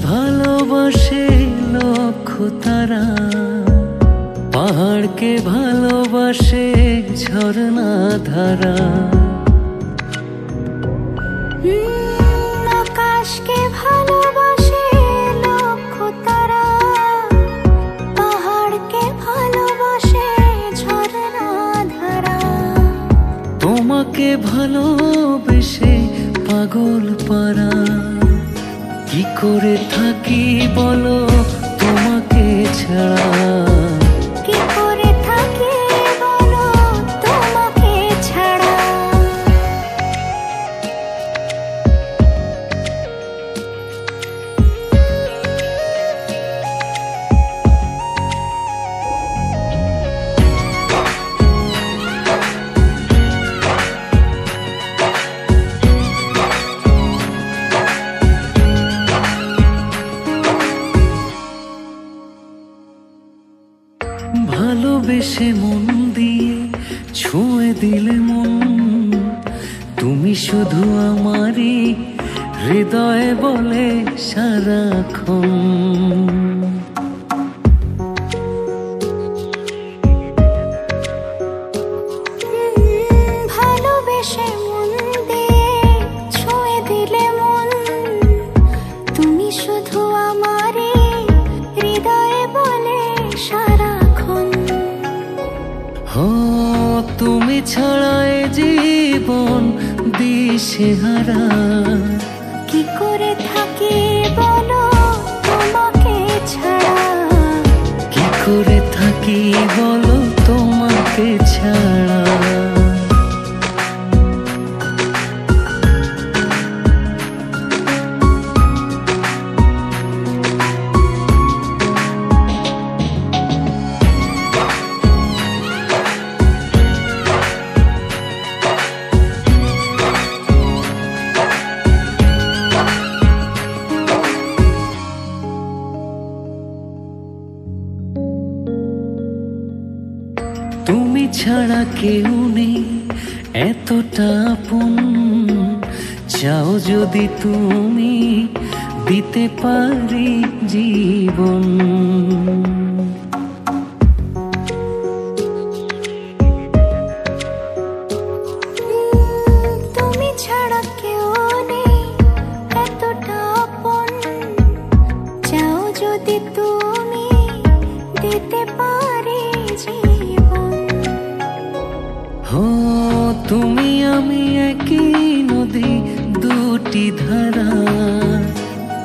ভালোবাসে লক্ষ তারা, পাহাড়কে ভালোবাসে ঝরনা ধারা। আকাশকে ভালোবাসে লক্ষ তারা, পাহাড়কে ভালোবাসে ঝরনা ধারা। তোমাকে ভালোবেসে পাগল পারা, কি করে থাকি বলো তোমাকে ছাড়া। কি করে থাকি বলো তোমাকে ছাড়া। ভালোবেসে মন দিয়ে ছুঁয়ে দিলে মন, তুমি শুধু আমারই হৃদয়ে বলে সারাক্ষণ। ভালোবেসে মন দিয়ে ছুঁয়ে দিলে মন, তুমি শুধু আমারই হৃদয়ে বলে সারাক্ষণ। হো তুমি ছাড়ায় জীবন দিশেহারা, কি করে থাকি বলো তোমাকে ছাড়া। কি করে থাকি বলো তোমাকে ছাড়া। তুমি ছাড়া কেউ নেই এতটা আপন, চাও যদি তুমি দিতে পারি জীবন। তুমি ছাড়া কেউ নেই এতটা আপন, চাও যদি তুমি দিতে পারি জীবন। হো তুমি আমি একই নদী দুটি ধারা,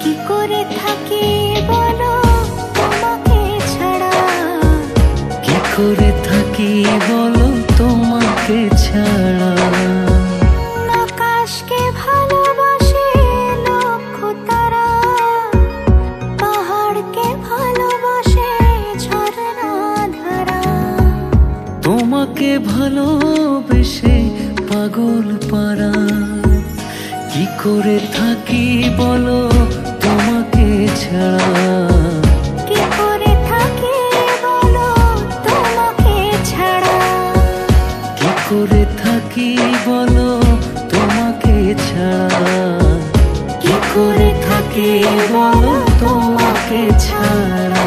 কি করে থাকি বলো তোমাকে ছাড়া। কি করে থাকি বলো তোমাকে ছাড়া। আকাশকে ভালোবাসে লক্ষ তারা, পাহাড়কে ভালোবাসে ঝরনা ধারা। তোমাকে ভালোবেসে পাগল পারা, কি করে থাকি বলো তোমাকে ছাড়া। কি করে থাকি বলো তোমাকে ছাড়া। কি করে থাকি বলো তোমাকে ছাড়া। কি করে থাকি বলো তোমাকে ছাড়া।